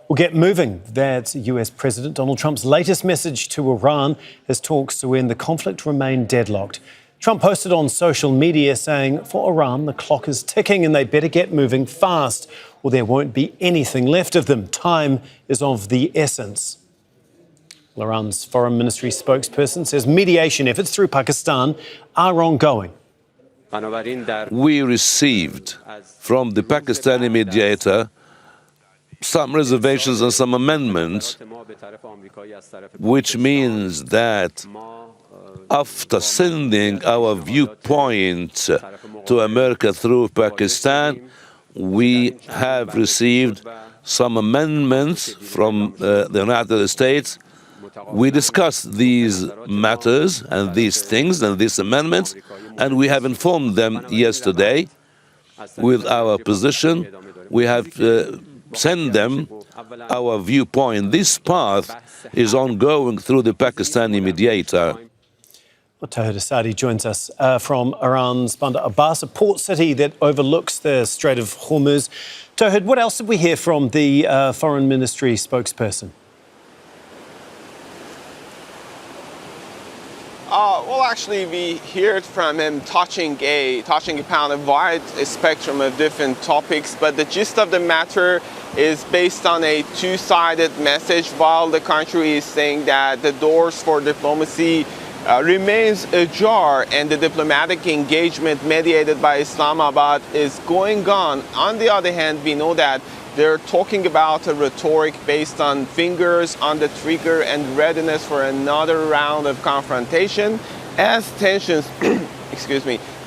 We'll get moving. That's US President Donald Trump's latest message to Iran as talks to end the conflict remain deadlocked. Trump posted on social media saying, for Iran, the clock is ticking and they better get moving fast or there won't be anything left of them. Time is of the essence. Iran's foreign ministry spokesperson says mediation efforts through Pakistan are ongoing. We received from the Pakistani mediator some reservations and some amendments, which means that after sending our viewpoint to America through Pakistan, we have received some amendments from the United States. We discussed these matters and these things and these amendments, and we have informed them yesterday with our position. We have send them our viewpoint. This path is ongoing through the Pakistani mediator. Well, Tohid Asadi joins us from Iran's Bandar Abbas, a port city that overlooks the Strait of Hormuz. Tohid, what else did we hear from the foreign ministry spokesperson? Well, actually, we heard from him touching upon a wide spectrum of different topics, but the gist of the matter is based on a two-sided message. While the country is saying that the doors for diplomacy remains ajar and the diplomatic engagement mediated by Islamabad is going on the other hand, we know that they're talking about a rhetoric based on fingers on the trigger and readiness for another round of confrontation as tensions,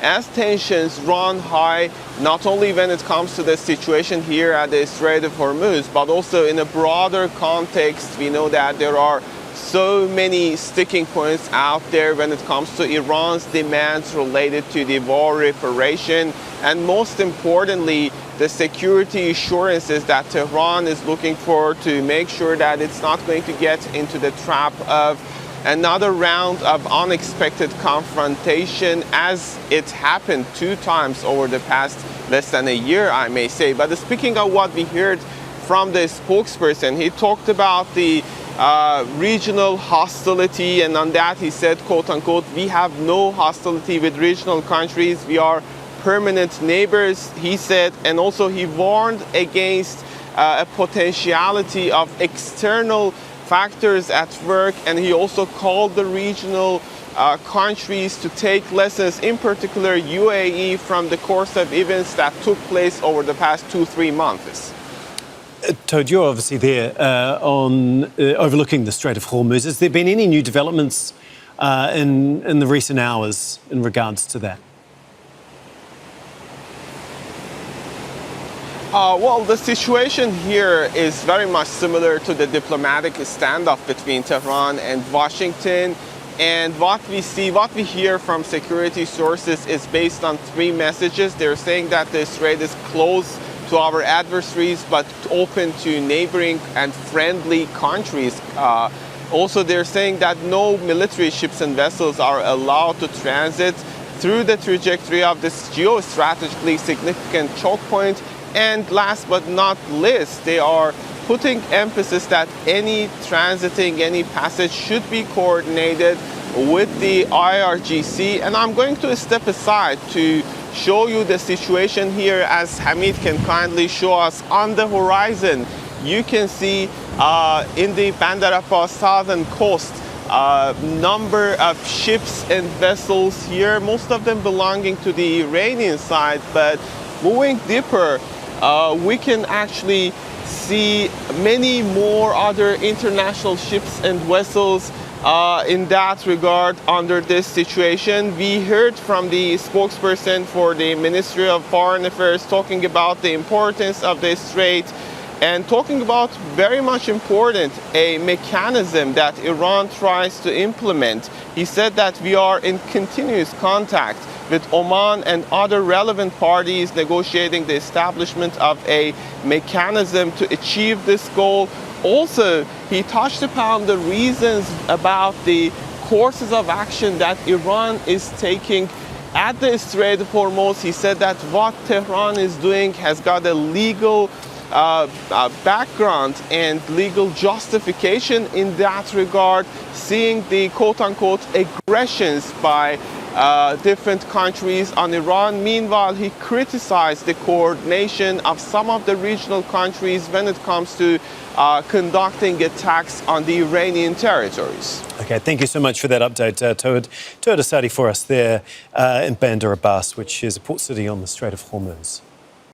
as tensions run high, not only when it comes to the situation here at the Strait of Hormuz, but also in a broader context. We know that there are so many sticking points out there when it comes to Iran's demands related to the war reparation, and most importantly, the security assurances that Tehran is looking for to make sure that it's not going to get into the trap of another round of unexpected confrontation, as it happened 2 times over the past less than a year, I may say. But speaking of what we heard from the spokesperson, he talked about the regional hostility, and on that he said, quote unquote, we have no hostility with regional countries, we are permanent neighbors, he said, and also he warned against a potentiality of external factors at work, and he also called the regional countries to take lessons, in particular UAE, from the course of events that took place over the past 2-3 months. Tohid, you're obviously there overlooking the Strait of Hormuz. Has there been any new developments in the recent hours in regards to that? Well, the situation here is very much similar to the diplomatic standoff between Tehran and Washington. And what we hear from security sources is based on 3 messages. They're saying that the strait is closed to our adversaries, but open to neighboring and friendly countries. Also, they're saying that no military ships and vessels are allowed to transit through the trajectory of this geostrategically significant choke point. And last but not least, they are putting emphasis that any transiting, any passage should be coordinated with the IRGC. And I'm going to step aside to show you the situation here, as Hamid can kindly show us on the horizon. You can see in the Bandar Abbas southern coast number of ships and vessels here, most of them belonging to the Iranian side, but moving deeper, we can actually see many more other international ships and vessels in that regard under this situation. We heard from the spokesperson for the Ministry of Foreign Affairs talking about the importance of the strait and talking about, very much important, a mechanism that Iran tries to implement. He said that we are in continuous contact with Oman and other relevant parties negotiating the establishment of a mechanism to achieve this goal. Also, he touched upon the reasons about the courses of action that Iran is taking at the Strait of Hormuz. He said that what Tehran is doing has got a legal background and legal justification in that regard, seeing the quote-unquote aggressions by different countries on Iran. Meanwhile, he criticized the coordination of some of the regional countries when it comes to conducting attacks on the Iranian territories. Okay, thank you so much for that update, Tohid. Tohid Asadi for us there in Bandar, Abbas, which is a port city on the Strait of Hormuz.